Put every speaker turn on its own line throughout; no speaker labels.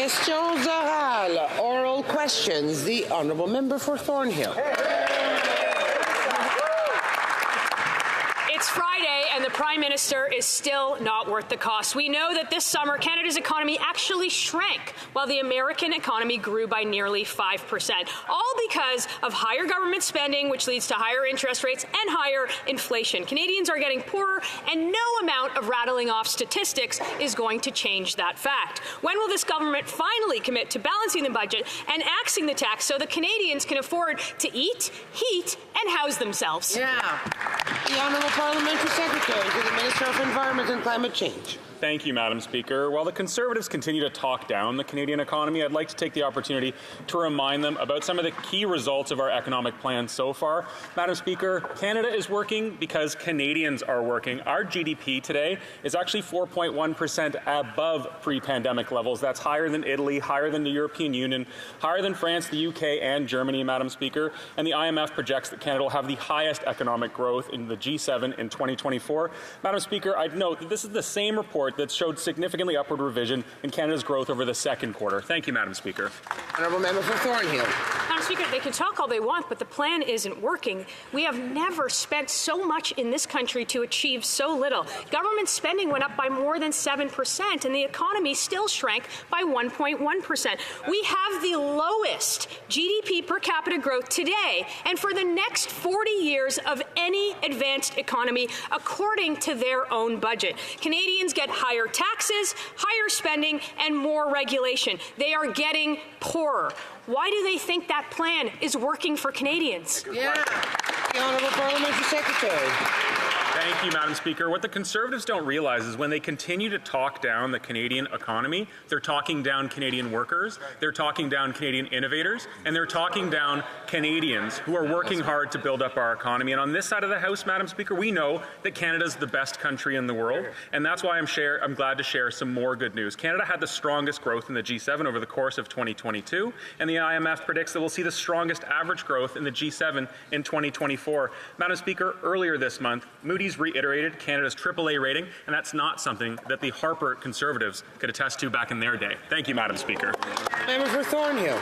Questions orales, oral questions. The honourable member for Thornhill.
It's Friday and the Prime Minister is still not worth the cost. We know that this summer Canada's economy actually shrank while the American economy grew by nearly 5%, all because of higher government spending, which leads to higher interest rates and higher inflation. Canadians are getting poorer, and no amount of rattling off statistics is going to change that fact. When will this government finally commit to balancing the budget and axing the tax so the Canadians can afford to eat, heat, and house themselves?
Yeah. The Honourable Parliamentary Secretary to the Minister of Environment and Climate Change.
Thank you, Madam Speaker. While the Conservatives continue to talk down the Canadian economy, I'd like to take the opportunity to remind them about some of the key results of our economic plan so far. Madam Speaker, Canada is working because Canadians are working. Our GDP today is actually 4.1% above pre-pandemic levels. That's higher than Italy, higher than the European Union, higher than France, the UK, and Germany, Madam Speaker. And the IMF projects that Canada will have the highest economic growth in the G7 in 2024. Madam Speaker, I'd note that this is the same report that showed significantly upward revision in Canada's growth over the second quarter. Thank you, Madam Speaker.
Honourable Member for Thornhill.
Madam Speaker, they can talk all they want, but the plan isn't working. We have never spent so much in this country to achieve so little. Government spending went up by more than 7%, and the economy still shrank by 1.1%. We have the lowest GDP per capita growth today and for the next 40 years of any advanced economy, according to their own budget. Canadians get higher taxes, higher spending, and more regulation. They are getting poorer. Why do they think that plan is working for Canadians?
Yeah. The Honourable Parliamentary Secretary.
Thank you, Madam Speaker. What the Conservatives don't realize is when they continue to talk down the Canadian economy, they're talking down Canadian workers, they're talking down Canadian innovators, and they're talking down Canadians who are working hard to build up our economy. And on this side of the House, Madam Speaker, we know that Canada's the best country in the world, and that's why I'm glad to share some more good news. Canada had the strongest growth in the G7 over the course of 2022, and the IMF predicts that we'll see the strongest average growth in the G7 in 2024. Madam Speaker, earlier this month, Moody's reiterated Canada's AAA rating, and that's not something that the Harper Conservatives could attest to back in their day. Thank you, Madam Speaker.
Member for Thornhill.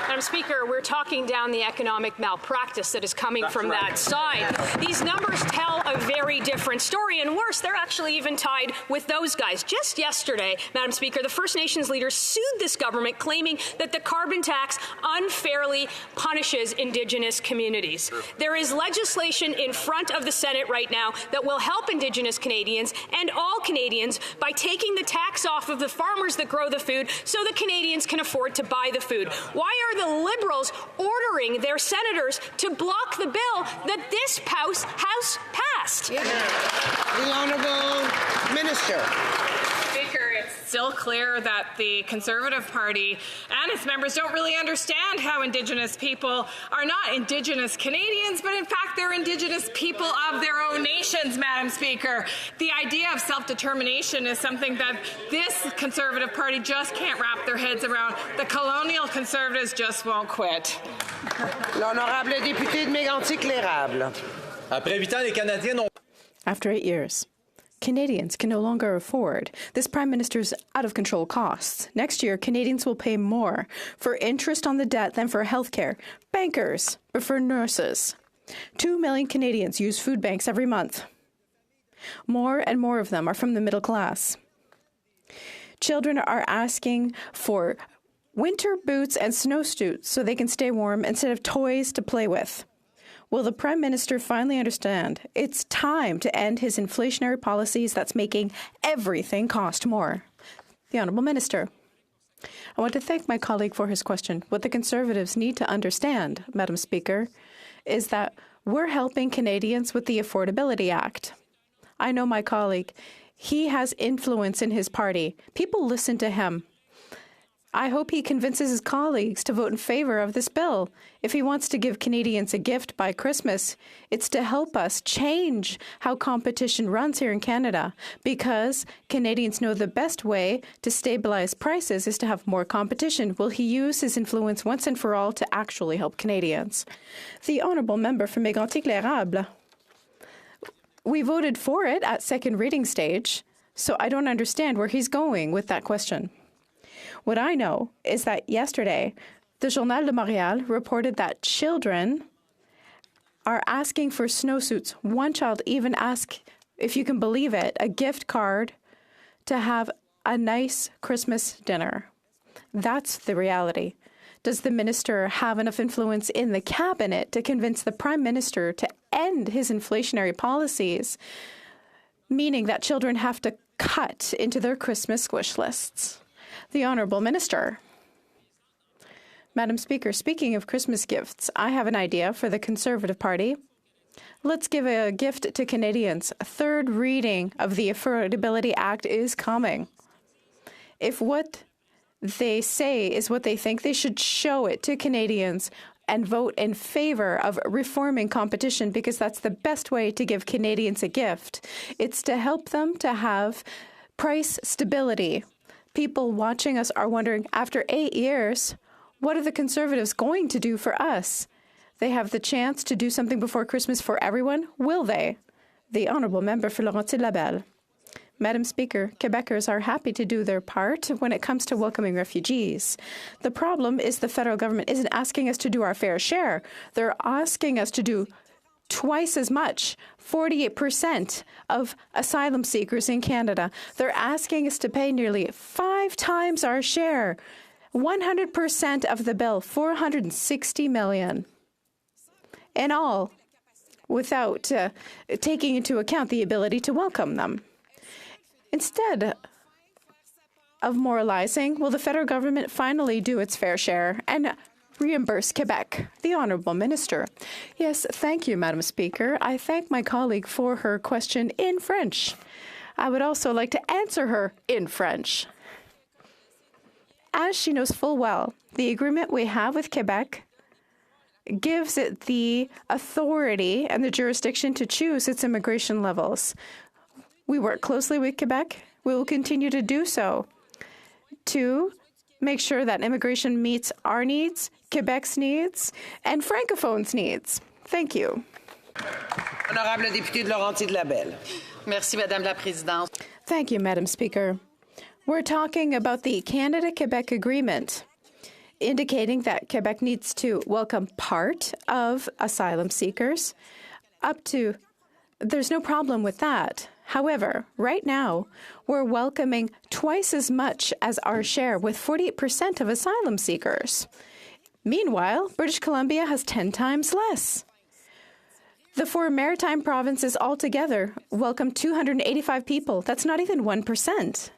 Madam Speaker, we're talking down the economic malpractice that is coming from that side. These numbers tell a very different story, and worse, they're actually even tied with those guys. Just yesterday, Madam Speaker, the First Nations leaders sued this government, claiming that the carbon tax unfairly punishes Indigenous communities. There is legislation in front of the Senate right now that will help Indigenous Canadians and all Canadians by taking the tax off of the farmers that grow the food so that Canadians can afford to buy the food. Why are the Liberals ordering their senators to block the bill that this House passed?
Yeah. The Honourable Minister.
Speaker, it's still clear that the Conservative Party and its members don't really understand how Indigenous people are not Indigenous Canadians, but in fact they're Indigenous people of their own nations, Madam Speaker. The idea of self-determination is something that this Conservative Party just can't wrap their heads around. The colonial Conservatives just won't quit.
L'honorable député de Mégantic-l'Érable.
After 8 years, Canadians can no longer afford this Prime Minister's out-of-control costs. Next year, Canadians will pay more for interest on the debt than for healthcare, bankers, or for nurses. 2 million Canadians use food banks every month. More and more of them are from the middle class. Children are asking for winter boots and snowsuits so they can stay warm instead of toys to play with. Will the Prime Minister finally understand it's time to end his inflationary policies that's making everything cost more? The Honourable Minister. I want to thank my colleague for his question. What the Conservatives need to understand, Madam Speaker, is that we're helping Canadians with the Affordability Act. I know my colleague. He has influence in his party. People listen to him. I hope he convinces his colleagues to vote in favour of this bill. If he wants to give Canadians a gift by Christmas, it's to help us change how competition runs here in Canada, because Canadians know the best way to stabilize prices is to have more competition. Will he use his influence once and for all to actually help Canadians? The Honourable Member for Mégantic-l'Érable. We voted for it at second reading stage, so I don't understand where he's going with that question. What I know is that yesterday, the Journal de Montréal reported that children are asking for snowsuits. One child even asked, if you can believe it, a gift card to have a nice Christmas dinner. That's the reality. Does the minister have enough influence in the cabinet to convince the prime minister to end his inflationary policies, meaning that children have to cut into their Christmas wish lists? The Honourable Minister. Madam Speaker, speaking of Christmas gifts, I have an idea for the Conservative Party. Let's give a gift to Canadians. A third reading of the Affordability Act is coming. If what they say is what they think, they should show it to Canadians and vote in favor of reforming competition, because that's the best way to give Canadians a gift. It's to help them to have price stability. People watching us are wondering, after 8 years, what are the Conservatives going to do for us? They have the chance to do something before Christmas for everyone. Will they? The Honourable Member for Laurentides-Labelle. Madam Speaker, Quebecers are happy to do their part when it comes to welcoming refugees. The problem is the federal government isn't asking us to do our fair share. They're asking us to do twice as much, 48% of asylum seekers in Canada. They're asking us to pay nearly 5 times our share, 100% of the bill, $460 million. In all, without taking into account the ability to welcome them. Instead of moralizing, will the federal government finally do its fair share and reimburse Quebec? The Honourable Minister. Yes, thank you, Madam Speaker. I thank my colleague for her question in French. I would also like to answer her in French. As she knows full well, the agreement we have with Quebec gives it the authority and the jurisdiction to choose its immigration levels. We work closely with Quebec. We will continue to do so to make sure that immigration meets our needs, Quebec's needs, and Francophones' needs. Thank you.
Honorable député de Laurentides-Labelle.
Merci, Madame la Présidente.
Thank you, Madam Speaker. We're talking about the Canada-Quebec Agreement, indicating that Quebec needs to welcome part of asylum seekers up to. There's no problem with that. However, right now, we're welcoming twice as much as our share, with 48% of asylum seekers. Meanwhile, British Columbia has 10 times less. The 4 maritime provinces altogether welcome 285 people. That's not even 1%.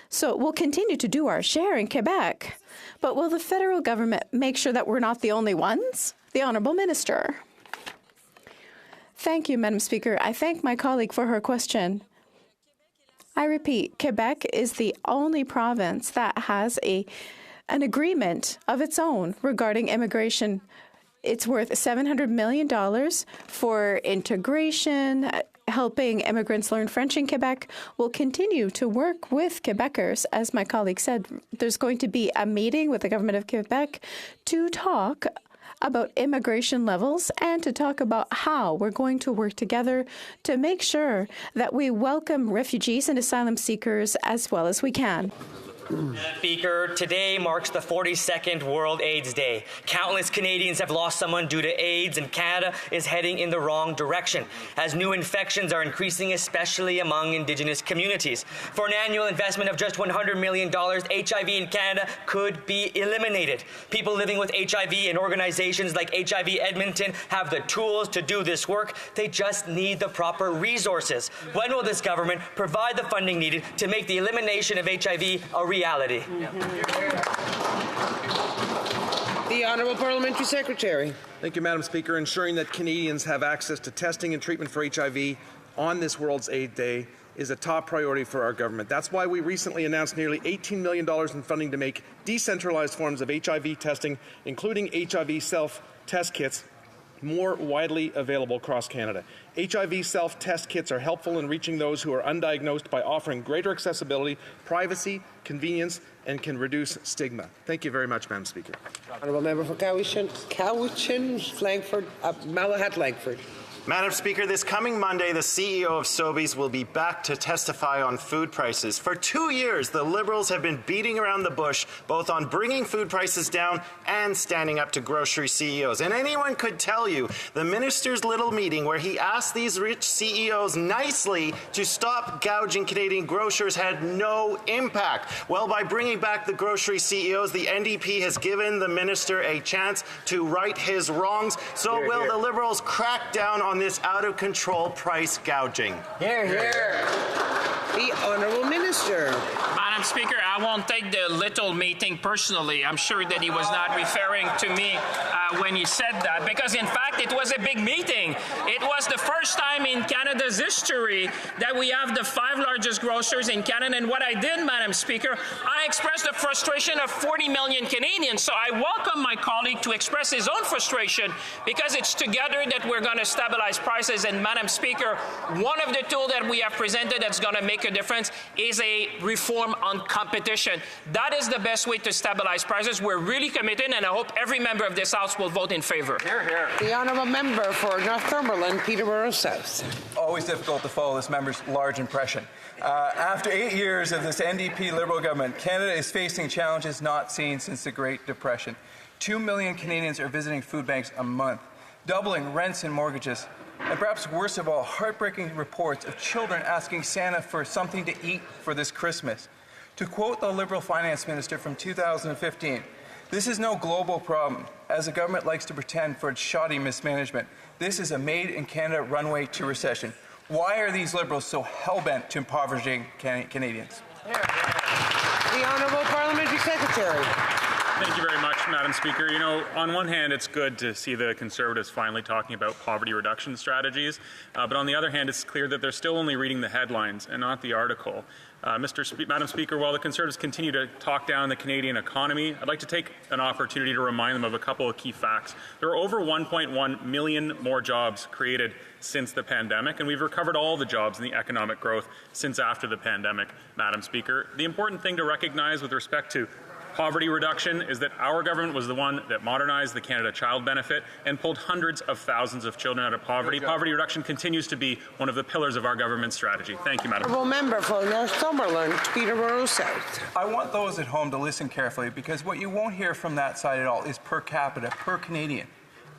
So we'll continue to do our share in Quebec. But will the federal government make sure that we're not the only ones? The Honourable Minister. Thank you, Madam Speaker. I thank my colleague for her question. I repeat, Quebec is the only province that has an agreement of its own regarding immigration. It's worth $700 million for integration, helping immigrants learn French in Quebec. We'll continue to work with Quebecers. As my colleague said, there's going to be a meeting with the government of Quebec to talk about immigration levels and to talk about how we're going to work together to make sure that we welcome refugees and asylum seekers as well as we can.
Speaker, today marks the 42nd World AIDS Day. Countless Canadians have lost someone due to AIDS, and Canada is heading in the wrong direction as new infections are increasing, especially among Indigenous communities. For an annual investment of just $100 million, HIV in Canada could be eliminated. People living with HIV and organizations like HIV Edmonton have the tools to do this work. They just need the proper resources. When will this government provide the funding needed to make the elimination of HIV a reality?
The Honourable Parliamentary Secretary.
Thank you, Madam Speaker. Ensuring that Canadians have access to testing and treatment for HIV on this World's AIDS Day is a top priority for our government. That's why we recently announced nearly $18 million in funding to make decentralized forms of HIV testing, including HIV self-test kits, more widely available across Canada. HIV self-test kits are helpful in reaching those who are undiagnosed by offering greater accessibility, privacy, convenience, and can reduce stigma. Thank you very much, Madam Speaker.
Honourable Member for Cowichan, Langford, Malahat Langford.
Madam Speaker, this coming Monday, the CEO of Sobeys will be back to testify on food prices. For 2 years, the Liberals have been beating around the bush, both on bringing food prices down and standing up to grocery CEOs. And anyone could tell you the minister's little meeting where he asked these rich CEOs nicely to stop gouging Canadian grocers had no impact. Well, by bringing back the grocery CEOs, the NDP has given the minister a chance to right his wrongs. So will the Liberals crack down on this out-of-control price gouging?
Hear, hear. The Honourable Minister.
Madam Speaker, I won't take the little meeting personally. I'm sure that he was not referring to me when he said that, because in fact it was a big meeting. It was the first time in Canada's history that we have the 5 largest grocers in Canada, and what I did, Madam Speaker, I expressed the frustration of 40 million Canadians, so I welcome my colleague to express his own frustration, because it's together that we're going to stabilize prices. And Madam Speaker, one of the tools that we have presented that's going to make a difference is a reform on competition. That is the best way to stabilize prices. We're really committed, and I hope every member of this House will vote in favour.
Hear, hear. The Honourable Member for Northumberland, Peterborough South.
Always difficult to follow this member's large impression. After 8 years of this NDP Liberal government, Canada is facing challenges not seen since the Great Depression. 2 million Canadians are visiting food banks a month, doubling rents and mortgages. And perhaps worst of all, heartbreaking reports of children asking Santa for something to eat for this Christmas. To quote the Liberal Finance Minister from 2015, "This is no global problem, as the government likes to pretend for its shoddy mismanagement. This is a made-in-Canada runway to recession." Why are these Liberals so hell-bent to impoverishing Canadians?
The Honourable Parliamentary Secretary.
Thank you very much, Madam Speaker. You know, on one hand, it's good to see the Conservatives finally talking about poverty reduction strategies, but on the other hand, it's clear that they're still only reading the headlines and not the article. Madam Speaker, while the Conservatives continue to talk down the Canadian economy, I'd like to take an opportunity to remind them of a couple of key facts. There are over 1.1 million more jobs created since the pandemic, and we've recovered all the jobs and the economic growth since after the pandemic, Madam Speaker. The important thing to recognize with respect to poverty reduction is that our government was the one that modernized the Canada Child Benefit and pulled hundreds of thousands of children out of poverty. Poverty reduction continues to be one of the pillars of our government strategy. Thank you, Madam.
Honourable Member for Northumberland, Peterborough South.
I want those at home to listen carefully, because what you won't hear from that side at all is per capita, per Canadian.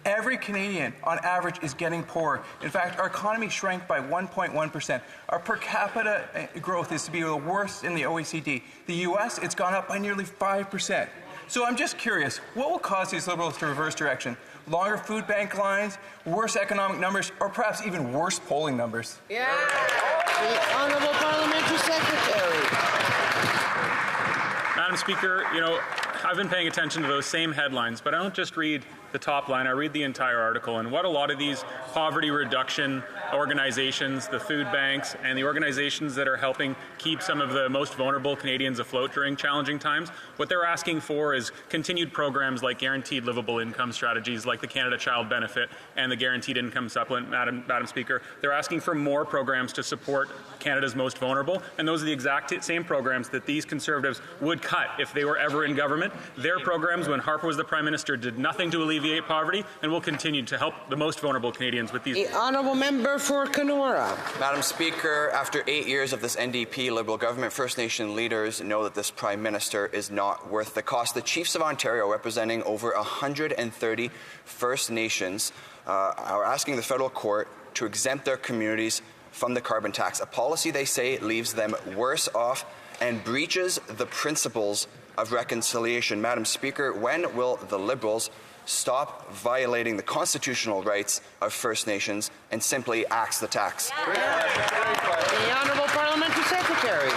Every Canadian, on average, is getting poorer. In fact, our economy shrank by 1.1%. Our per capita growth is to be the worst in the OECD. The U.S., it's gone up by nearly 5%. So I'm just curious, what will cause these Liberals to reverse direction? Longer food bank lines, worse economic numbers, or perhaps even worse polling numbers?
Yeah. The Honourable Parliamentary Secretary.
Madam Speaker, you know, I've been paying attention to those same headlines, but I don't just read the top line, I read the entire article. And what a lot of these poverty reduction organizations, the food banks, and the organizations that are helping keep some of the most vulnerable Canadians afloat during challenging times, what they're asking for is continued programs like guaranteed livable income strategies, like the Canada Child Benefit and the Guaranteed Income Supplement, Madam Speaker. They're asking for more programs to support Canada's most vulnerable, and those are the exact same programs that these Conservatives would cut if they were ever in government. Their programs, when Harper was the Prime Minister, did nothing to alleviate poverty, and will continue to help the most vulnerable Canadians with these.
The Honourable Member for Kenora.
Madam Speaker, after 8 years of this NDP Liberal government, First Nation leaders know that this Prime Minister is not worth the cost. The Chiefs of Ontario, representing over 130 First Nations, are asking the federal court to exempt their communities from the carbon tax, a policy they say leaves them worse off and breaches the principles of reconciliation. Madam Speaker, when will the Liberals stop violating the constitutional rights of First Nations and simply axe the tax?
The Honourable Parliamentary Secretary.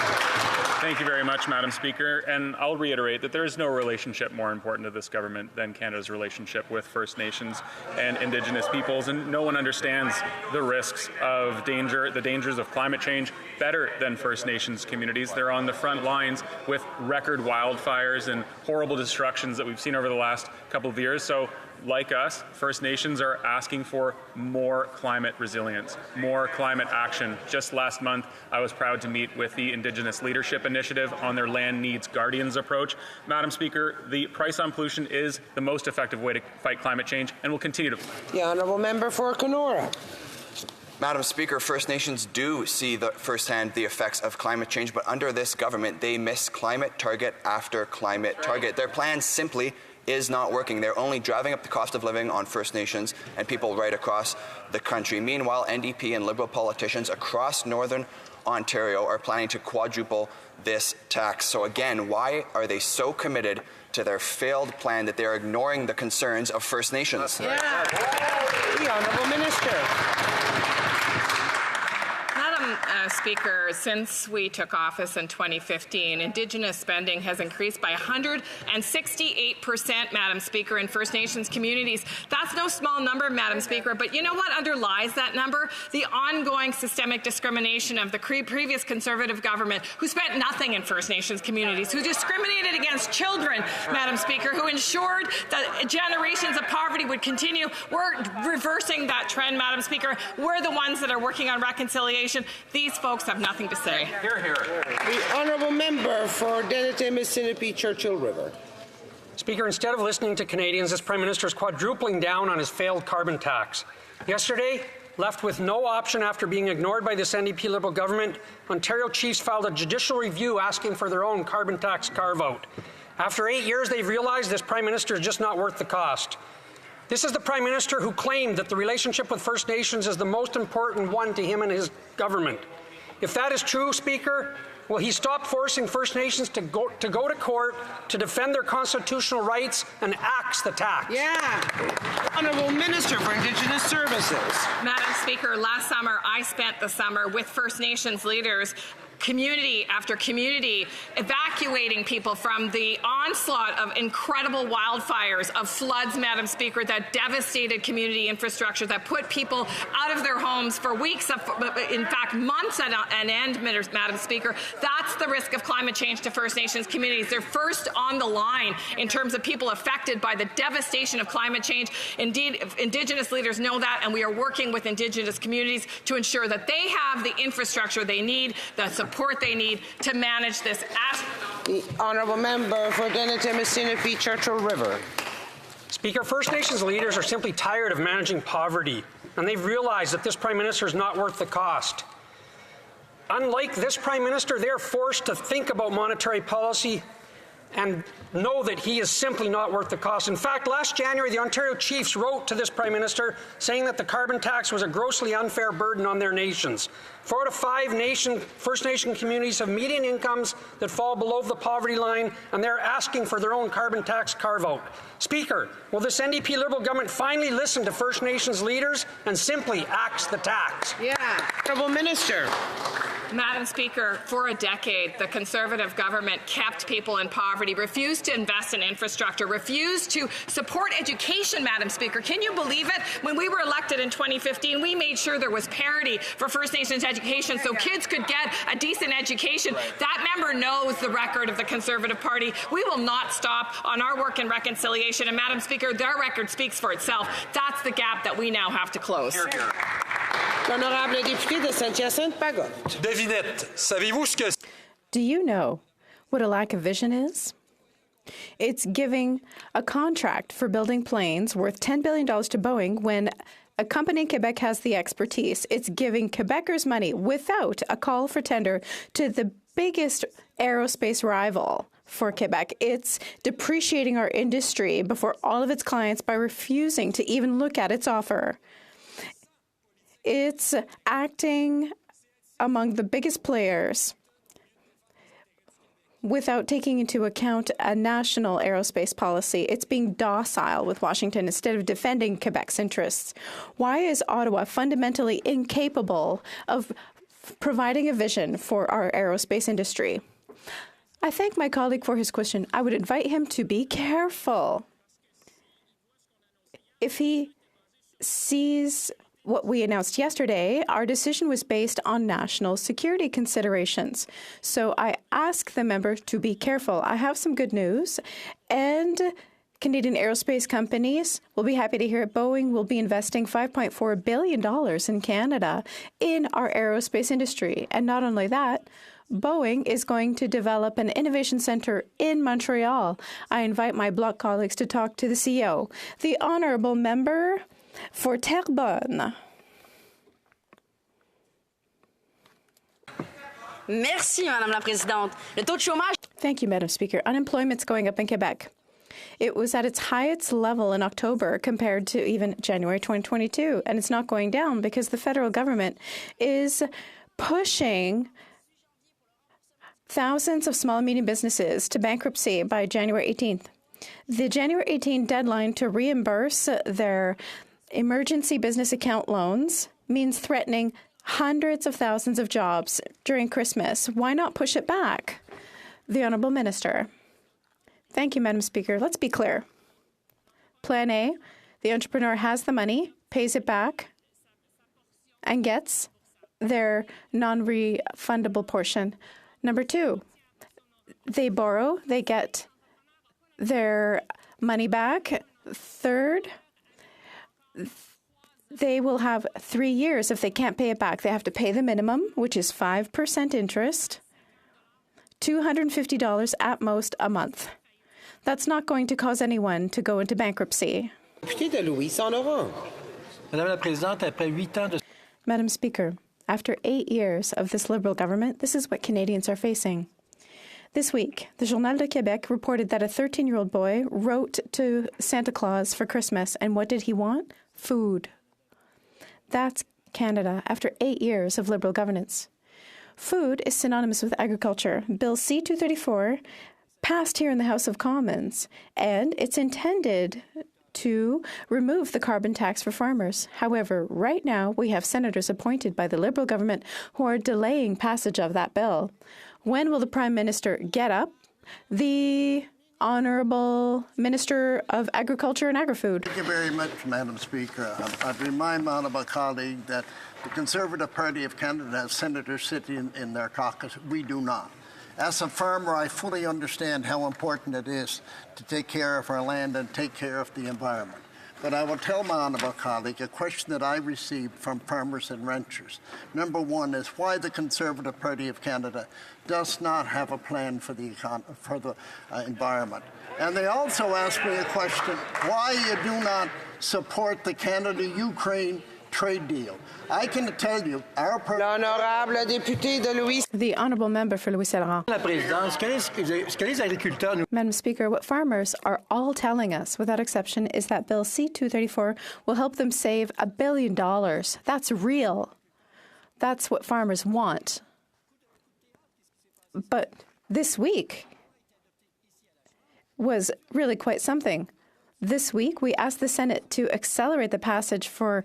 Thank you very much, Madam Speaker. And I'll reiterate that there is no relationship more important to this government than Canada's relationship with First Nations and Indigenous peoples. And no one understands the risks of the dangers of climate change better than First Nations communities. They're on the front lines with record wildfires and horrible destructions that we've seen over the last couple of years. So, like us, First Nations are asking for more climate resilience, more climate action. Just last month, I was proud to meet with the Indigenous Leadership Initiative on their Land Needs Guardians approach. Madam Speaker, the price on pollution is the most effective way to fight climate change and will continue to.
The Honourable Member for Kenora.
Madam Speaker, First Nations do see firsthand the effects of climate change, but under this government, they miss climate target after climate target. Their plan simply is not working. They're only driving up the cost of living on First Nations and people right across the country. Meanwhile, NDP and Liberal politicians across Northern Ontario are planning to quadruple this tax. So again, why are they so committed to their failed plan that they're ignoring the concerns of First Nations?
Yeah. The Honourable Minister.
Madam Speaker, since we took office in 2015, Indigenous spending has increased by 168%, Madam Speaker, in First Nations communities. That's no small number, Madam Speaker, but you know what underlies that number? The ongoing systemic discrimination of the previous Conservative government, who spent nothing in First Nations communities, who discriminated against children, Madam Speaker, who ensured that generations of poverty would continue. We're reversing that trend, Madam Speaker. We're the ones that are working on reconciliation. These folks have nothing to say.
Hear, hear. The Honourable Member for Denison-Mississippi Churchill River.
Speaker, instead of listening to Canadians, this Prime Minister is quadrupling down on his failed carbon tax. Yesterday, left with no option after being ignored by this NDP Liberal government, Ontario chiefs filed a judicial review asking for their own carbon tax carve-out. After 8 years, they've realized this Prime Minister is just not worth the cost. This is the Prime Minister who claimed that the relationship with First Nations is the most important one to him and his government. If that is true, Speaker, will he stop forcing First Nations to go to court to defend their constitutional rights and axe the tax?
Yeah. Honourable Minister for Indigenous Services.
Madam Speaker, last summer I spent the summer with First Nations leaders, community after community, evacuating people from the onslaught of incredible wildfires, of floods, Madam Speaker, that devastated community infrastructure, that put people out of their homes for weeks, in fact months at an end, Madam Speaker. That's the risk of climate change to First Nations communities. They're first on the line in terms of people affected by the devastation of climate change. Indeed, Indigenous leaders know that, and we are working with Indigenous communities to ensure that they have the infrastructure they need, the support they need to manage this.
The Honourable Member for Denison-Mississippi Churchill River.
Speaker, First Nations leaders are simply tired of managing poverty, and they've realized that this Prime Minister is not worth the cost. Unlike this Prime Minister, they are forced to think about monetary policy and know that he is simply not worth the cost. In fact, last January, the Ontario Chiefs wrote to this Prime Minister saying that the carbon tax was a grossly unfair burden on their nations. 4 out of 5 First Nation communities have median incomes that fall below the poverty line, and they're asking for their own carbon tax carve-out. Speaker, will this NDP Liberal government finally listen to First Nations leaders and simply axe the tax?
Yeah. Honourable Minister.
Madam Speaker, for a decade, the Conservative government kept people in poverty, refused to invest in infrastructure, refused to support education, Madam Speaker. Can you believe it? When we were elected in 2015, we made sure there was parity for First Nations education so kids could get a decent education. That member knows the record of the Conservative Party. We will not stop on our work in reconciliation. And Madam Speaker, their record speaks for itself. That's the gap that we now have to close.
L'honorable député de Saint-Hyacinthe-Bagot.
Devinette, savez-vous ce que...
Do you know what a lack of vision is? It's giving a contract for building planes worth $10 billion to Boeing when a company in Quebec has the expertise. It's giving Quebecers money without a call for tender to the biggest aerospace rival for Quebec. It's depreciating our industry before all of its clients by refusing to even look at its offer. It's acting among the biggest players without taking into account a national aerospace policy. It's being docile with Washington instead of defending Quebec's interests. Why is Ottawa fundamentally incapable of providing a vision for our aerospace industry? I thank my colleague for his question. I would invite him to be careful. If he sees what we announced yesterday, our decision was based on national security considerations. So I ask the member to be careful. I have some good news, and Canadian aerospace companies will be happy to hear it. Boeing will be investing $5.4 billion in Canada in our aerospace industry. And not only that, Boeing is going to develop an innovation center in Montreal. I invite my Bloc colleagues to talk to the CEO. The honourable member for Terrebonne.
Merci, Madame la Présidente. Le taux de chômage...
Thank you, Madam Speaker. Unemployment's going up in Quebec. It was at its highest level in October compared to even January 2022, and it's not going down because the federal government is pushing thousands of small and medium businesses to bankruptcy by January 18th. The January 18th deadline to reimburse their emergency business account loans means threatening hundreds of thousands of jobs during Christmas. Why not push it back? The Honourable Minister. Thank you, Madam Speaker. Let's be clear. Plan A, the entrepreneur has the money, pays it back, and gets their non-refundable portion. Number two, they borrow, they get their money back. Third, they will have 3 years if they can't pay it back. They have to pay the minimum, which is 5% interest, $250 at most a month. That's not going to cause anyone to go into bankruptcy. Madam Speaker, after 8 years of this Liberal government, this is what Canadians are facing. This week, the Journal de Quebec reported that a 13-year-old boy wrote to Santa Claus for Christmas, and what did he want? Food. That's Canada after 8 years of Liberal governance. Food is synonymous with agriculture. Bill C-234 passed here in the House of Commons, and it's intended to remove the carbon tax for farmers. However, right now, we have senators appointed by the Liberal government who are delaying passage of that bill. When will the Prime Minister get up? The Honourable Minister of Agriculture and Agri-Food.
Thank you very much, Madam Speaker. I'd remind my honourable colleague that the Conservative Party of Canada has senators sitting in their caucus. We do not. As a farmer, I fully understand how important it is to take care of our land and take care of the environment. But I will tell my honourable colleague a question that I received from farmers and ranchers. Number one is why the Conservative Party of Canada does not have a plan for the environment. And they also asked me a question, why you do not support the Canada-Ukraine trade deal. I can tell you, our...
L'honorable député de Louis...
The Honourable Member for Louis-Saint-Laurent. Madam Speaker, what farmers are all telling us, without exception, is that Bill C-234 will help them save $1 billion. That's real. That's what farmers want. But this week was really quite something. This week, we asked the Senate to accelerate the passage for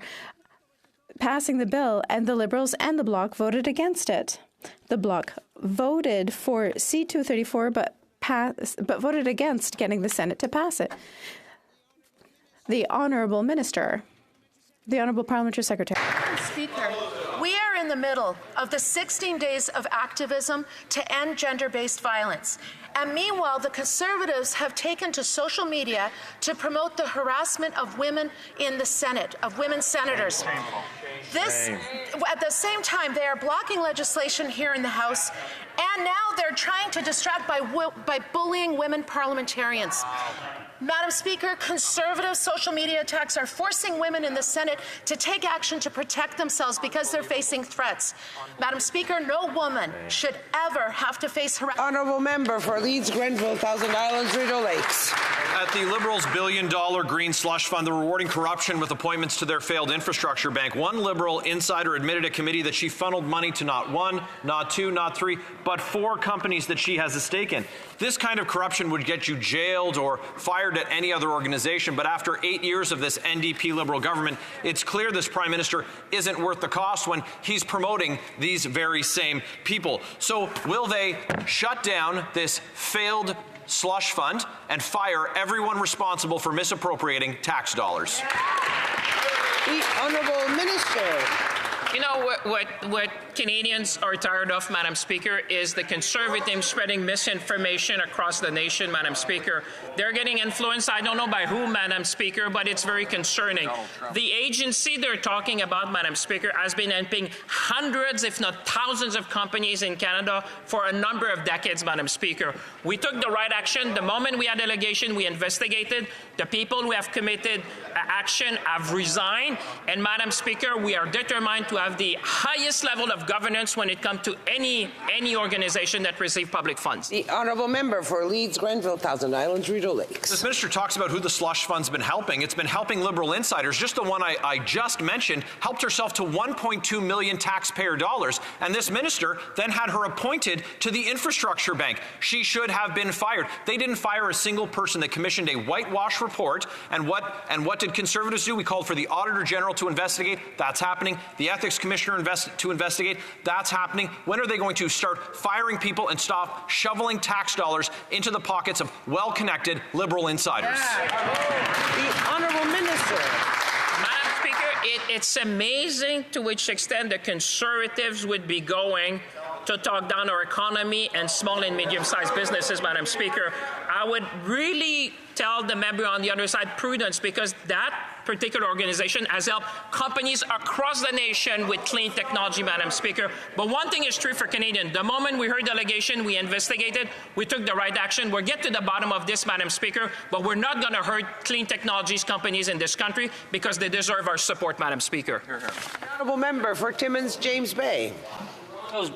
passing the bill, and the Liberals and the Bloc voted against it. The Bloc voted for C-234, but voted against getting the Senate to pass it. The Honourable Minister, the Honourable Parliamentary Secretary.
Speaker, we are in the middle of the 16 days of activism to end gender-based violence. And meanwhile, the Conservatives have taken to social media to promote the harassment of women in the Senate, of women senators. At the same time, they are blocking legislation here in the House, and now they're trying to distract by bullying women parliamentarians. Madam Speaker, Conservative social media attacks are forcing women in the Senate to take action to protect themselves because they're facing threats. Madam Speaker, no woman should ever have to face harassment.
Honourable Member for Leeds, Grenville, Thousand Islands, Rideau Lakes.
At the Liberals' billion-dollar green slush fund, they're rewarding corruption with appointments to their failed infrastructure bank. One Liberal insider admitted at committee that she funneled money to not one, not two, not three, but 4 companies that she has a stake in. This kind of corruption would get you jailed or fired at any other organization, but after 8 years of this NDP Liberal government, it's clear this Prime Minister isn't worth the cost when he's promoting these very same people. So will they shut down this failed slush fund and fire everyone responsible for misappropriating tax dollars?
The Honourable Minister.
You know what Canadians are tired of, Madam Speaker, is the Conservatives spreading misinformation across the nation, Madam Speaker. They're getting influenced, I don't know by who, Madam Speaker, but it's very concerning. The agency they're talking about, Madam Speaker, has been helping hundreds, if not thousands of companies in Canada for a number of decades, Madam Speaker. We took the right action. The moment we had allegation, we investigated. The people who have committed action have resigned. And, Madam Speaker, we are determined to have the highest level of governance when it comes to any organization that receives public funds.
The honourable member for Leeds, Grenville, Thousand Islands, Rideau Lakes.
This minister talks about who the slush fund's been helping. It's been helping Liberal insiders. Just the one I just mentioned helped herself to $1.2 million taxpayer dollars. And this minister then had her appointed to the infrastructure bank. She should have been fired. They didn't fire a single person. They commissioned a whitewash report. And what did Conservatives do? We called for the Auditor General to investigate. That's happening. The Ethics Commissioner to investigate. That's happening. When are they going to start firing people and stop shoveling tax dollars into the pockets of well-connected Liberal insiders?
The honourable minister.
Madam Speaker, it's amazing to which extent the Conservatives would be going to talk down our economy and small and medium-sized businesses, Madam Speaker. I would really tell the member on the other side prudence, because that particular organization has helped companies across the nation with clean technology, Madam Speaker. But one thing is true for Canadians. The moment we heard the allegation, we investigated, we took the right action. We'll get to the bottom of this, Madam Speaker, but we're not going to hurt clean technologies companies in this country because they deserve our support, Madam Speaker.
Honourable member for Timmins, James Bay.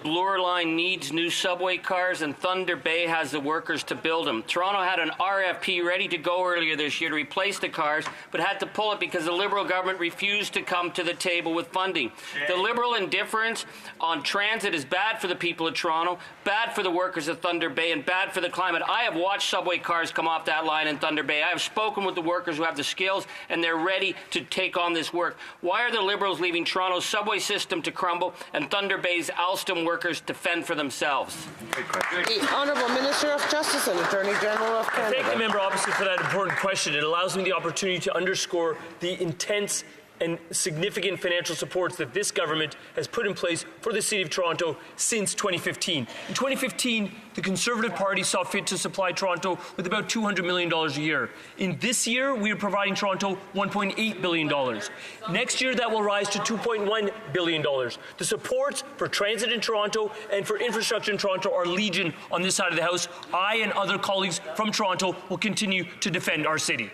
Bloor Line needs new subway cars, and Thunder Bay has the workers to build them. Toronto had an RFP ready to go earlier this year to replace the cars, but had to pull it because the Liberal government refused to come to the table with funding. The Liberal indifference on transit is bad for the people of Toronto, bad for the workers of Thunder Bay, and bad for the climate. I have watched subway cars come off that line in Thunder Bay. I have spoken with the workers who have the skills, and they're ready to take on this work. Why are the Liberals leaving Toronto's subway system to crumble and Thunder Bay's Alstom workers to fend for themselves?
The Honourable Minister of Justice and Attorney General of Canada.
I thank the member opposite for that important question. It allows me the opportunity to underscore the intense and significant financial supports that this government has put in place for the City of Toronto since 2015. In 2015, the Conservative Party saw fit to supply Toronto with about $200 million a year. In this year, we are providing Toronto $1.8 billion. Next year, that will rise to $2.1 billion. The supports for transit in Toronto and for infrastructure in Toronto are legion on this side of the House. I and other colleagues from Toronto will continue to defend our city.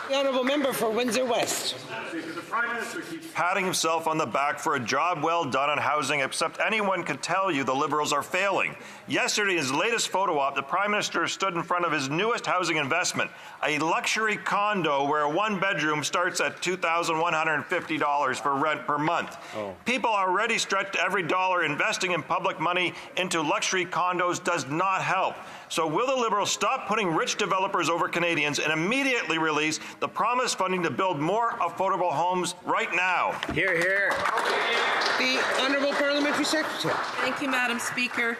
The honourable member for Windsor West.
The Prime Minister keeps patting himself on the back for a job well done on housing, except anyone could tell you the Liberals are failing. Yesterday, in his latest photo op, the Prime Minister stood in front of his newest housing investment, a luxury condo where a one-bedroom starts at $2,150 for rent per month. People are already stretched every dollar. Investing in public money into luxury condos does not help. So will the Liberals stop putting rich developers over Canadians and immediately release the promised funding to build more affordable homes right now?
Hear, hear. The Honourable Parliamentary Secretary.
Thank you, Madam Speaker.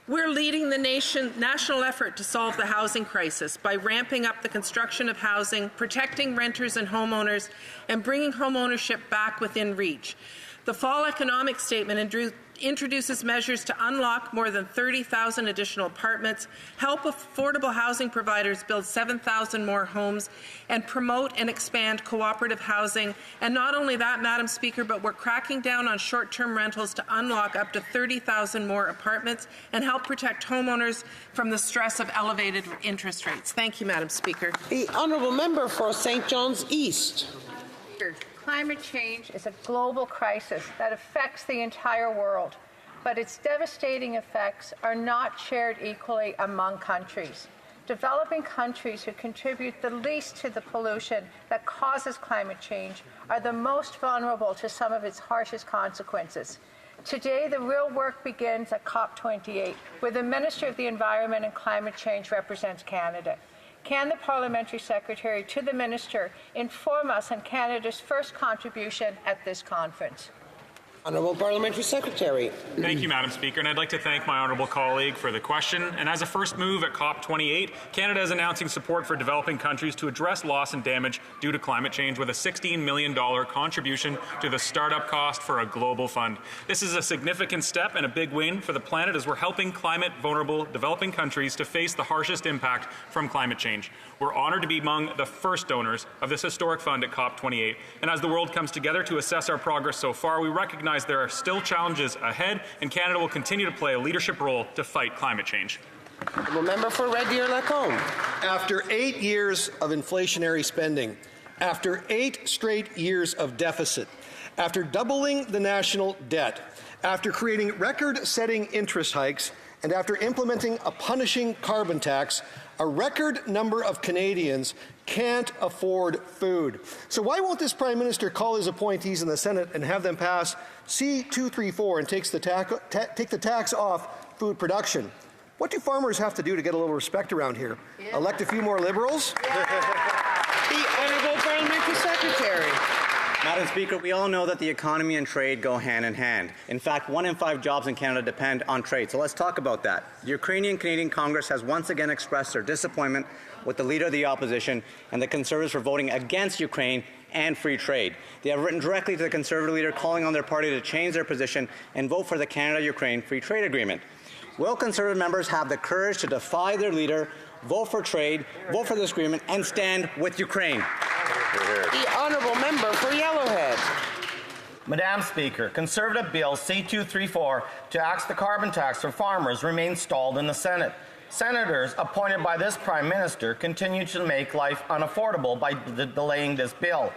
We're leading the national effort to solve the housing crisis by ramping up the construction of housing, protecting renters and homeowners, and bringing home ownership back within reach. The Fall Economic Statement introduces measures to unlock more than 30,000 additional apartments, help affordable housing providers build 7,000 more homes, and promote and expand cooperative housing. And not only that, Madam Speaker, but we're cracking down on short-term rentals to unlock up to 30,000 more apartments and help protect homeowners from the stress of elevated interest rates. Thank you, Madam Speaker.
The honourable member for St. John's East.
Climate change is a global crisis that affects the entire world, but its devastating effects are not shared equally among countries. Developing countries who contribute the least to the pollution that causes climate change are the most vulnerable to some of its harshest consequences. Today, the real work begins at COP28, where the Minister of the Environment and Climate Change represents Canada. Can the Parliamentary Secretary to the Minister inform us on Canada's first contribution at this conference?
Honourable Parliamentary Secretary.
Thank you, Madam Speaker, and I'd like to thank my honourable colleague for the question. And as a first move at COP28, Canada is announcing support for developing countries to address loss and damage due to climate change with a $16 million contribution to the startup cost for a global fund. This is a significant step and a big win for the planet as we're helping climate-vulnerable developing countries to face the harshest impact from climate change. We're honoured to be among the first donors of this historic fund at COP28. And as the world comes together to assess our progress so far, we recognize there are still challenges ahead, and Canada will continue to play a leadership role to fight climate change.
The member for Red Deer Lacombe.
After 8 years of inflationary spending, after 8 straight years of deficit,
after doubling the national debt, after creating record-setting interest hikes, and after implementing a punishing carbon tax, a record number of Canadians can't afford food. So why won't this Prime Minister call his appointees in the Senate and have them pass C-234 and take the tax off food production? What do farmers have to do to get a little respect around here? Yeah. Elect a few more Liberals?
The Honourable Parliamentary Secretary.
Madam Speaker, we all know that the economy and trade go hand in hand. In fact, 1 in 5 jobs in Canada depend on trade. So let's talk about that. The Ukrainian-Canadian Congress has once again expressed their disappointment with the Leader of the Opposition and the Conservatives for voting against Ukraine and free trade. They have written directly to the Conservative leader calling on their party to change their position and vote for the Canada-Ukraine Free Trade Agreement. Will Conservative members have the courage to defy their leader, vote for trade, vote for this agreement, and stand with Ukraine?
The Honourable Member for Yellowhead.
Madam Speaker, Conservative Bill C-234 to axe the carbon tax for farmers remains stalled in the Senate. Senators appointed by this Prime Minister continue to make life unaffordable by delaying this bill.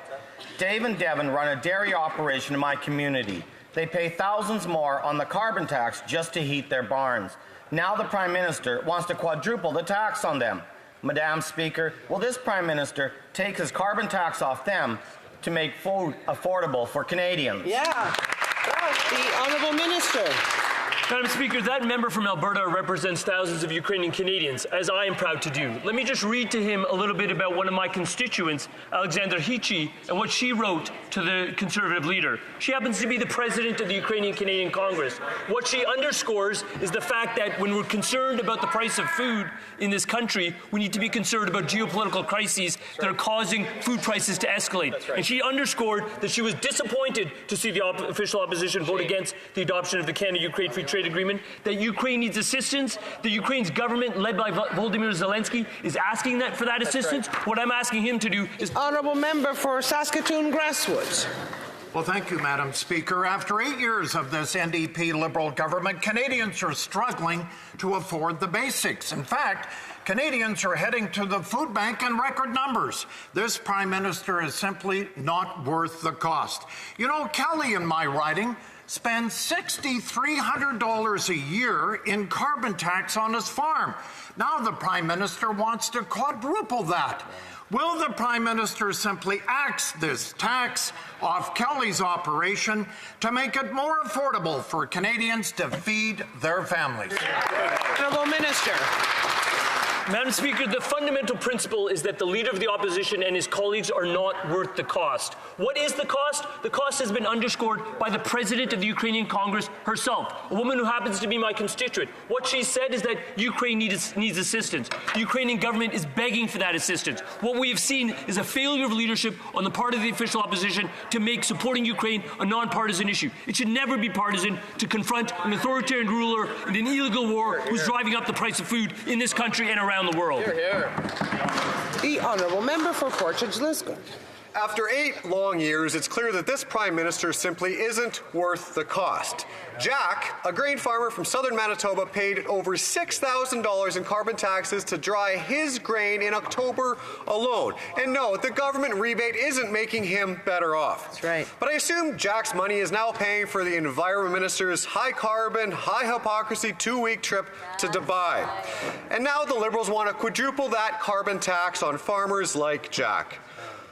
Dave and Devon run a dairy operation in my community. They pay thousands more on the carbon tax just to heat their barns. Now the Prime Minister wants to quadruple the tax on them. Madam Speaker, will this Prime Minister take his carbon tax off them to make food affordable for Canadians?
Yeah. The Honourable Minister.
Madam Speaker, that member from Alberta represents thousands of Ukrainian Canadians, as I am proud to do. Let me just read to him a little bit about one of my constituents, Alexandra Hichi, and what she wrote to the Conservative leader. She happens to be the president of the Ukrainian-Canadian Congress. What she underscores is the fact that when we're concerned about the price of food in this country, we need to be concerned about geopolitical crises that are causing food prices to escalate. Right. And she underscored that she was disappointed to see the official opposition vote against the adoption of the Canada-Ukraine Free Trade Agreement, that Ukraine needs assistance, that Ukraine's government, led by Volodymyr Zelensky, is asking for that assistance. Right. What I'm asking him to do is...
Honourable Member for Saskatoon-Grasswoods.
Well, thank you, Madam Speaker. After 8 years of this NDP Liberal government, Canadians are struggling to afford the basics. In fact, Canadians are heading to the food bank in record numbers. This Prime Minister is simply not worth the cost. You know, Kelly in my riding spends $6,300 a year in carbon tax on his farm. Now the Prime Minister wants to quadruple that. Will the Prime Minister simply axe this tax off Kelly's operation to make it more affordable for Canadians to feed their families?
Honourable Minister.
Madam Speaker, the fundamental principle is that the Leader of the Opposition and his colleagues are not worth the cost. What is the cost? The cost has been underscored by the President of the Ukrainian Congress herself, a woman who happens to be my constituent. What she said is that Ukraine needs assistance. The Ukrainian government is begging for that assistance. What we have seen is a failure of leadership on the part of the official opposition to make supporting Ukraine a non-partisan issue. It should never be partisan to confront an authoritarian ruler in an illegal war who's driving up the price of food in this country and around the world.
Hear, hear. The Honourable Member for Portage-Liscard.
After 8 long years, it's clear that this Prime Minister simply isn't worth the cost. Jack, a grain farmer from southern Manitoba, paid over $6,000 in carbon taxes to dry his grain in October alone. And no, the government rebate isn't making him better off.
That's right.
But I assume Jack's money is now paying for the Environment Minister's high-carbon, high-hypocrisy 2-week trip to Dubai. And now the Liberals want to quadruple that carbon tax on farmers like Jack.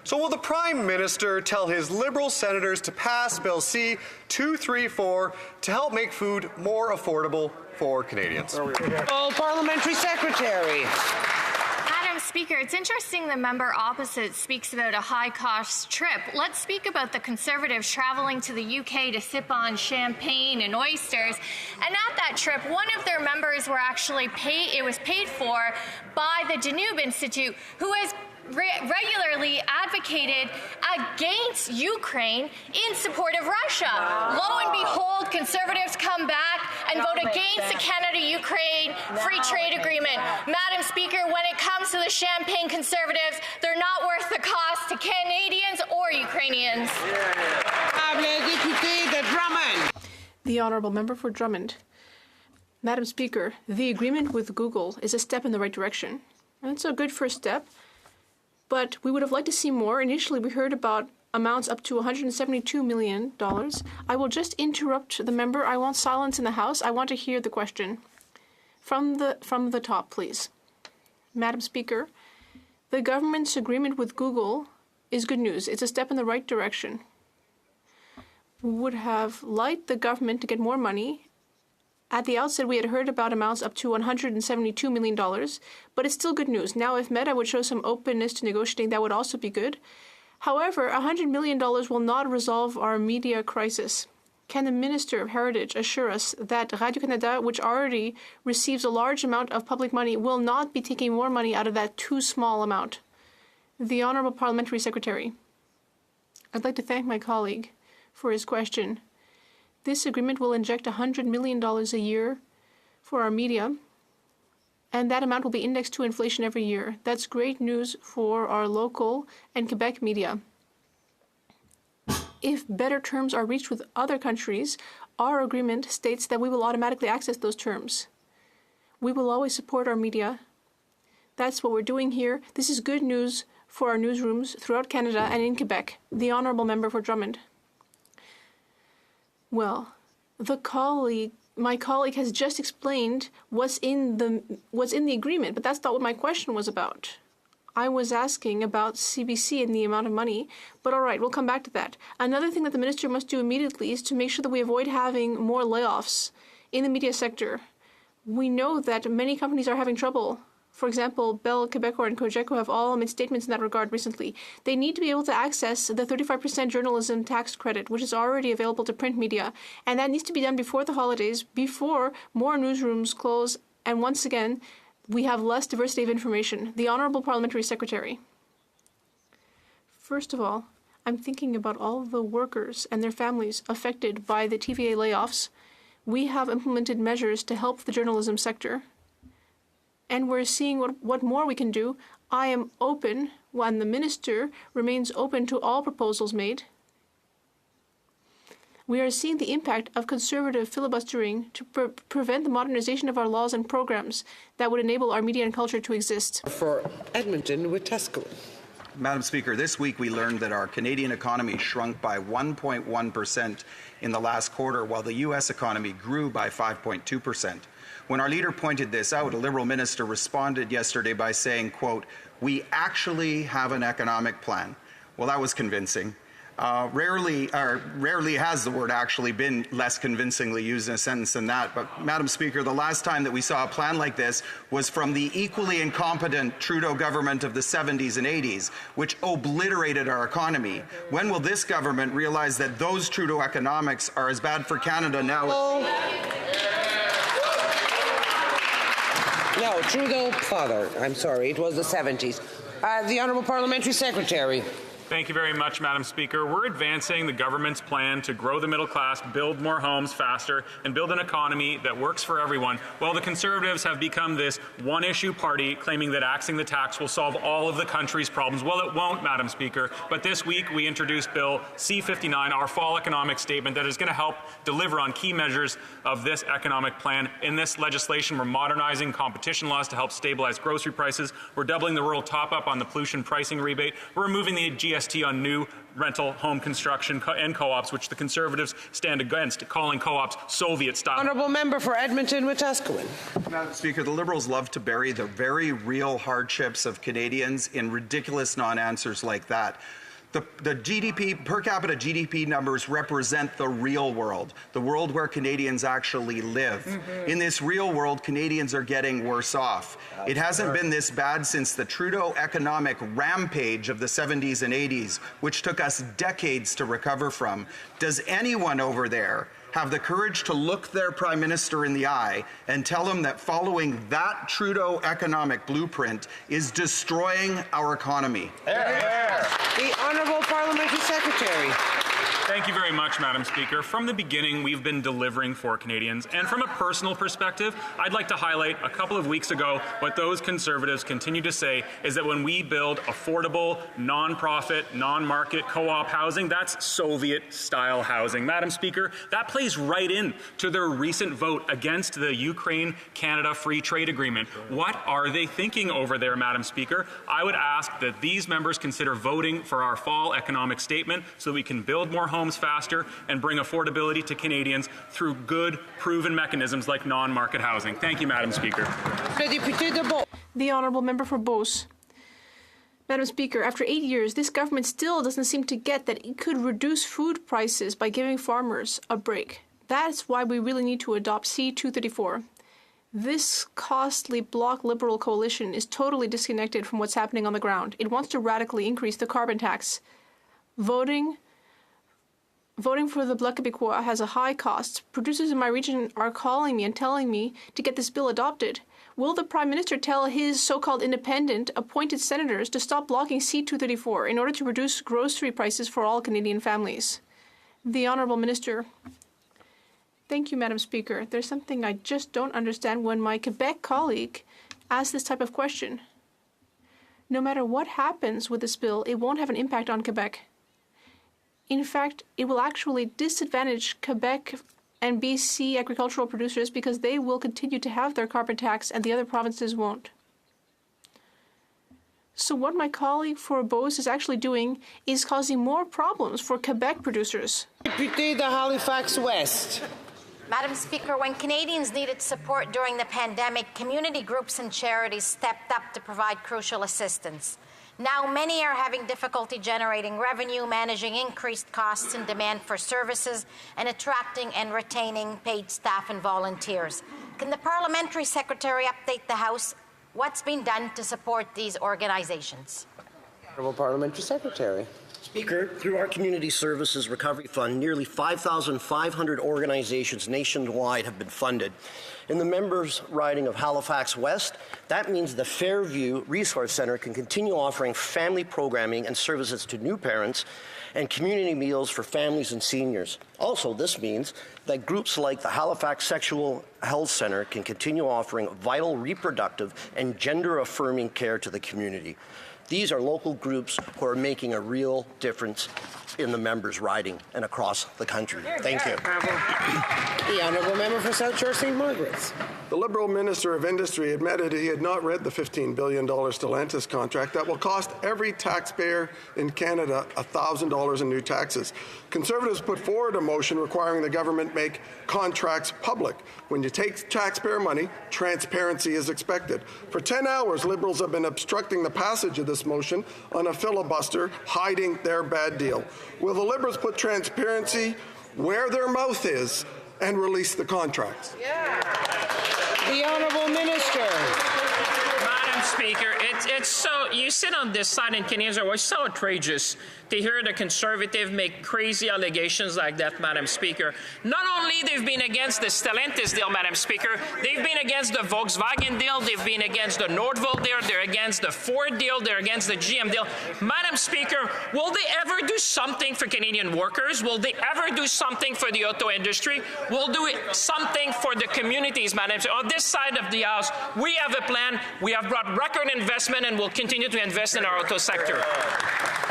So will the Prime Minister tell his Liberal senators to pass Bill C-234 to help make food more affordable for Canadians?
Parliamentary Secretary.
Madam Speaker, it's interesting the member opposite speaks about a high-cost trip. Let's speak about the Conservatives travelling to the UK to sip on champagne and oysters. And at that trip, one of their members were actually paid for by the Danube Institute, who has regularly advocated against Ukraine in support of Russia. Lo and behold, Conservatives come back and vote against the Canada-Ukraine Free Trade Agreement. Madam Speaker, when it comes to the Champagne Conservatives, they're not worth the cost to Canadians or Ukrainians.
The Honourable Member for Drummond. Madam Speaker, the agreement with Google is a step in the right direction. And it's a good first step. But we would have liked to see more. Initially, we heard about
amounts up to $172 million. I will just interrupt the member. I want silence in the House. I want to hear the question. From the top, please. Madam Speaker, the government's agreement with Google is good news. It's a step in the right direction. We would have liked the government to get more money. At the outset, we had heard about amounts up to $172 million, but it's still good news. Now, if Meta would show some openness to negotiating, that would also be good. However, $100 million will not resolve our media crisis. Can the Minister of Heritage assure us that Radio-Canada, which already receives a large amount of public money, will not be taking more money out of that too small amount? The Honourable Parliamentary Secretary. I'd like to thank my colleague for his question. This agreement will inject $100 million a year for our media, and that amount will be indexed to inflation every year. That's great news for our local and Quebec media. If better terms are reached with other countries, our agreement states that we will automatically access those terms. We will always support our media. That's what we're doing here. This is good news for our newsrooms throughout Canada and in Quebec. The Honourable Member for Drummond. Well, my colleague has just explained what's in the agreement, but that's not what my question was about. I was asking about CBC and the amount of money, but all right, we'll come back to that. Another thing that the minister must do immediately is to make sure that we avoid having more layoffs in the media sector. We know that many companies are having trouble. For example, Bell, Quebecor, and Cogeco have all made statements in that regard recently. They need to be able to access the 35% journalism tax credit, which is already available to print media, and that needs to be done before the holidays, before more newsrooms close, and once again, we have less diversity of information. The Honourable Parliamentary Secretary. First of all, I'm thinking about all the workers and their families affected by the TVA layoffs. We have implemented measures to help the journalism sector, and we're seeing what more we can do. I am open, and the minister remains open to all proposals made. We are seeing the impact of conservative filibustering to prevent the modernization of our laws and programs that would enable our media and culture to exist.
For Edmonton with Tuscaloosa.
Madam Speaker, this week we learned that our Canadian economy shrunk by 1.1% in the last quarter, while the U.S. economy grew by 5.2%. When our leader pointed this out, a Liberal minister responded yesterday by saying, quote, "We actually have an economic plan." Well, that was convincing. Rarely has the word actually been less convincingly used in a sentence than that. But, Madam Speaker, the last time that we saw a plan like this was from the equally incompetent Trudeau government of the 70s and 80s, which obliterated our economy. When will this government realize that those Trudeau economics are as bad for Canada now?
No, Trudeau father. I'm sorry, it was the 70s. The Honourable Parliamentary Secretary.
Thank you very much, Madam Speaker. We're advancing the government's plan to grow the middle class, build more homes faster, and build an economy that works for everyone, while the Conservatives have become this one-issue party claiming that axing the tax will solve all of the country's problems. Well, it won't, Madam Speaker, but this week we introduced Bill C-59, our fall economic statement that is going to help deliver on key measures of this economic plan. In this legislation, we're modernizing competition laws to help stabilize grocery prices. We're doubling the rural top-up on the pollution pricing rebate. We're removing the GST on new rental home construction and co-ops, which the Conservatives stand against, calling co-ops Soviet-style.
Honourable Member for Edmonton Wetaskiwin.
Madam Speaker, the Liberals love to bury the very real hardships of Canadians in ridiculous non-answers like that. The GDP, per capita GDP numbers represent the real world, the world where Canadians actually live. In this real world, Canadians are getting worse off. It hasn't been this bad since the Trudeau economic rampage of the 70s and 80s, which took us decades to recover from. Does anyone over there have the courage to look their Prime Minister in the eye and tell him that following that Trudeau economic blueprint is destroying our economy?
The Honourable Parliamentary Secretary.
Thank you very much, Madam Speaker. From the beginning, we've been delivering for Canadians. And from a personal perspective, I'd like to highlight a couple of weeks ago what those Conservatives continue to say is that when we build affordable, non-profit, non-market co-op housing, that's Soviet-style housing. Madam Speaker, that plays right in to their recent vote against the Ukraine-Canada Free Trade Agreement. What are they thinking over there, Madam Speaker? I would ask that these members consider voting for our fall economic statement so we can build more homes faster and bring affordability to Canadians through good, proven mechanisms like non-market housing. Thank you, Madam Speaker.
The Honourable Member for Beauce. Madam Speaker, after 8 years, this government still doesn't seem to get that it could reduce food prices by giving farmers a break. That's why we really need to adopt C-234. This costly Bloc Liberal coalition is totally disconnected from what's happening on the ground. It wants to radically increase the carbon tax. Voting for the Bloc Québécois has a high cost. Producers in my region are calling me and telling me to get this bill adopted. Will the Prime Minister tell his so-called independent appointed senators to stop blocking C-234 in order to reduce grocery prices for all Canadian families? The Honourable Minister. Thank you, Madam Speaker. There's something I just don't understand when my Quebec colleague asks this type of question. No matter what happens with this bill, it won't have an impact on Quebec. In fact, it will actually disadvantage Quebec and BC agricultural producers because they will continue to have their carbon tax and the other provinces won't. So what my colleague for Beauce is actually doing is causing more problems for Quebec producers.
Député de Halifax West.
Madam Speaker, when Canadians needed support during the pandemic, community groups and charities stepped up to provide crucial assistance. Now many are having difficulty generating revenue, managing increased costs and demand for services, and attracting and retaining paid staff and volunteers. Can the Parliamentary Secretary update the House what's been done to support these organizations?
Honourable Parliamentary Secretary.
Speaker, through our Community Services Recovery Fund, nearly 5,500 organizations nationwide have been funded. In the members' riding of Halifax West, that means the Fairview Resource Centre can continue offering family programming and services to new parents and community meals for families and seniors. Also, this means that groups like the Halifax Sexual Health Centre can continue offering vital reproductive and gender-affirming care to the community. These are local groups who are making a real difference in the members' riding and across the country. Thank you.
The Honourable Member for South Shore St. Margaret's.
The Liberal Minister of Industry admitted he had not read the $15 billion Stellantis contract that will cost every taxpayer in Canada $1,000 in new taxes. Conservatives put forward a motion requiring the government make contracts public. When you take taxpayer money, transparency is expected. For 10 hours, Liberals have been obstructing the passage of this motion on a filibuster, hiding their bad deal. Will the Liberals put transparency where their mouth is and release the contracts?
Yeah. The Honourable Minister.
Madam Speaker, it's so, you sit on this side and Canadians are always so outrageous to hear the Conservative make crazy allegations like that, Madam Speaker. Not only they've been against the Stellantis deal, Madam Speaker, they've been against the Volkswagen deal, they've been against the Nordvolt deal, they're against the Ford deal, they're against the GM deal. Madam Speaker, will they ever do something for Canadian workers? Will they ever do something for the auto industry? Will do something for the communities, Madam Speaker? On this side of the House, we have a plan. We have brought record investment and will continue to invest in our auto sector.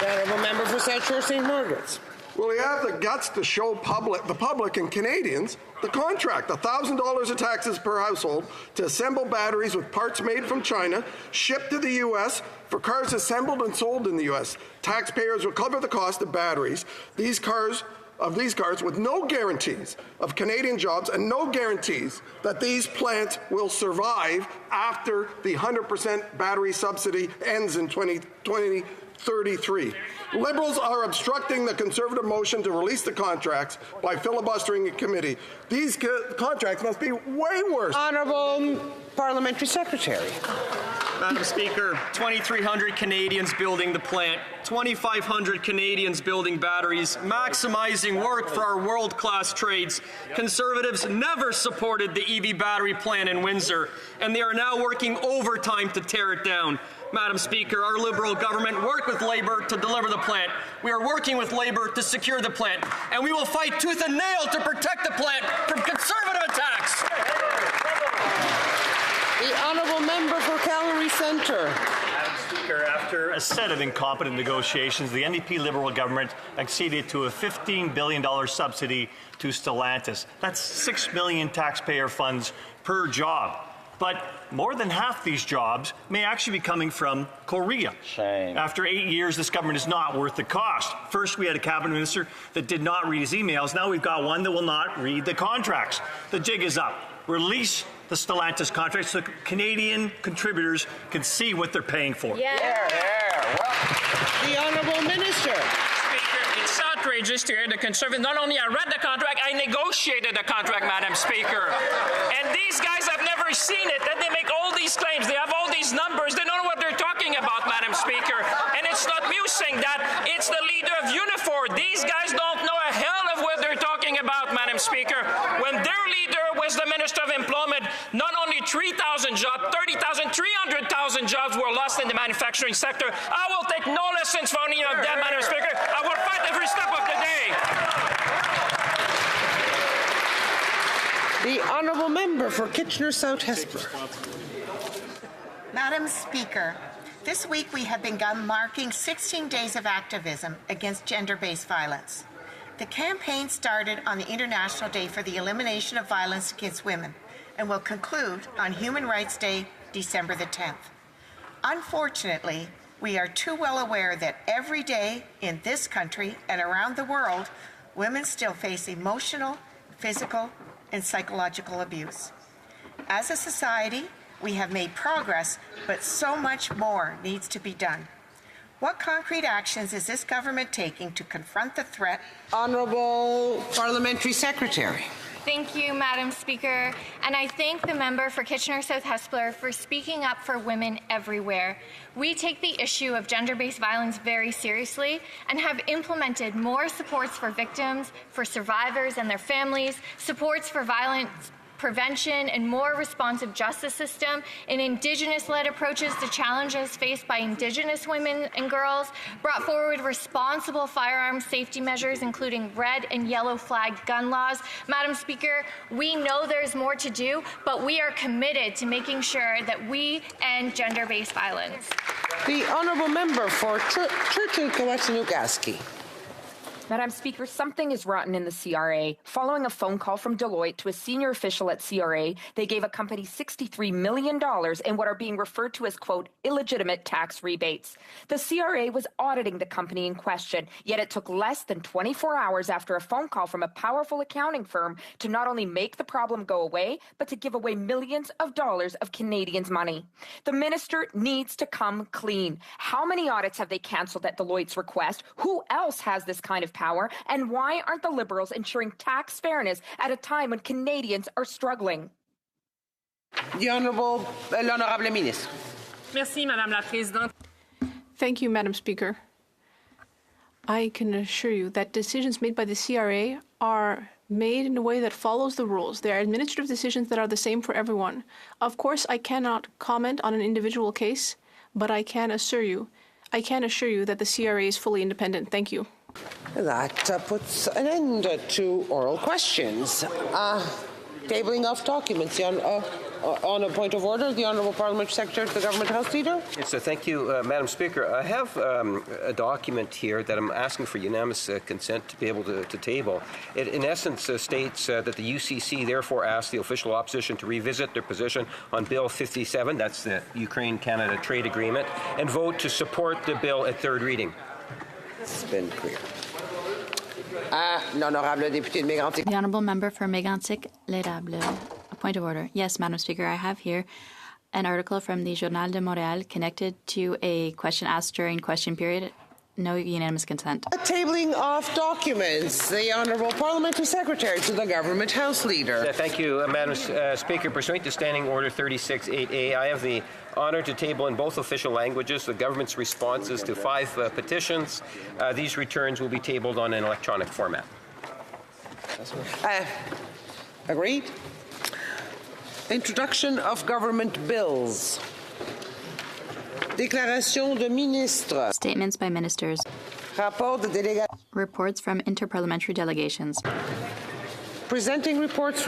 The Honourable Member for South Shore St. Margaret's.
Will he have the guts to show the public and Canadians the contract, $1,000 of taxes per household to assemble batteries with parts made from China, shipped to the U.S. for cars assembled and sold in the U.S. Taxpayers will cover the cost of batteries. These cars with no guarantees of Canadian jobs and no guarantees that these plants will survive after the 100% battery subsidy ends in 2033. Liberals are obstructing the Conservative motion to release the contracts by filibustering a committee. These contracts must be way worse.
Honourable Parliamentary Secretary.
Madam Speaker, 2,300 Canadians building the plant, 2,500 Canadians building batteries, maximizing work for our world-class trades. Conservatives never supported the EV battery plant in Windsor, and they are now working overtime to tear it down. Madam Speaker, our Liberal government worked with Labour to deliver the plant. We are working with Labour to secure the plant, and we will fight tooth and nail to protect the plant from Conservative attacks.
The honourable member for Calgary Centre.
Madam Speaker, after a set of incompetent negotiations, the NDP Liberal government acceded to a $15 billion subsidy to Stellantis. That's $6 million taxpayer funds per job. But more than half these jobs may actually be coming from Korea.
Shame.
After 8 years, this government is not worth the cost. First, we had a cabinet minister that did not read his emails. Now we've got one that will not read the contracts. The jig is up. Release the Stellantis contracts so Canadian contributors can see what they're paying for.
Yeah.
The honourable minister.
Speaker, it's outrageous to hear the Conservative. Not only I read the contract, I negotiated the contract, Madam Speaker. And these guys have never seen it. Then they make all these claims. They have all these numbers. They don't know what they're talking about, Madam Speaker. And it's not me saying that. It's the leader of Unifor. These guys don't know a hell of what they're talking about, Madam Speaker. When their leader was the Minister of Employment, not only 3,000 jobs, 30,000, 300,000 jobs were lost in the manufacturing sector. I will take no lessons from any of them, Madam Speaker. I will fight every step of the day.
The honourable member for Kitchener South Hesper.
Madam Speaker, this week we have begun marking 16 days of activism against gender-based violence. The campaign started on the International Day for the Elimination of Violence Against Women and will conclude on Human Rights Day, December the 10th. Unfortunately, we are too well aware that every day in this country and around the world, women still face emotional, physical, and psychological abuse. As a society, we have made progress, but so much more needs to be done. What concrete actions is this government taking to confront the threat?
Honourable Parliamentary Secretary.
Thank you, Madam Speaker. And I thank the member for Kitchener South Hespeler for speaking up for women everywhere. We take the issue of gender-based violence very seriously and have implemented more supports for victims, for survivors and their families, supports for violence prevention and more responsive justice system, and Indigenous-led approaches to challenges faced by Indigenous women and girls, brought forward responsible firearms safety measures, including red and yellow flag gun laws. Madam Speaker, we know there's more to do, but we are committed to making sure that we end gender-based violence.
The honourable member for Churchill-Coatinucaski.
Madam Speaker, something is rotten in the CRA. Following a phone call from Deloitte to a senior official at CRA, they gave a company $63 million in what are being referred to as, quote, illegitimate tax rebates. The CRA was auditing the company in question, yet it took less than 24 hours after a phone call from a powerful accounting firm to not only make the problem go away, but to give away millions of dollars of Canadians' money. The minister needs to come clean. How many audits have they cancelled at Deloitte's request? Who else has this kind of power, and why aren't the Liberals ensuring tax fairness at a time when Canadians are struggling?
L'Honourable Ministre.
Merci, Madame la Présidente. Thank you, Madam Speaker. I can assure you that decisions made by the CRA are made in a way that follows the rules. They are administrative decisions that are the same for everyone. Of course, I cannot comment on an individual case, but I can assure you that the CRA is fully independent. Thank you.
That puts an end to oral questions. Tabling of documents. On a point of order, the Honourable Parliamentary Secretary to the Government House Leader.
Yes, thank you, Madam Speaker. I have a document here that I'm asking for unanimous consent to be able to table. It, in essence, states that the UCC therefore asks the official opposition to revisit their position on Bill 57, that's the Ukraine-Canada trade agreement, and vote to support the bill at third reading.
It's been clear. L'honorable député de Mégantic.
The honourable member for Mégantic-L'Érable. A point of order. Yes, Madam Speaker, I have here an article from the Journal de Montréal connected to a question asked during question period. No unanimous consent.
Tabling of documents. The Honourable Parliamentary Secretary to the Government House Leader.
Thank you, Madam Speaker. Pursuant to Standing Order 36.8a, I have the honour to table in both official languages the government's responses to 5 petitions. These returns will be tabled on an electronic format.
Agreed. Introduction of government bills. Déclaration de ministre.
Statements by ministers.
Rapport de délégation.
Reports from interparliamentary delegations.
Presenting reports from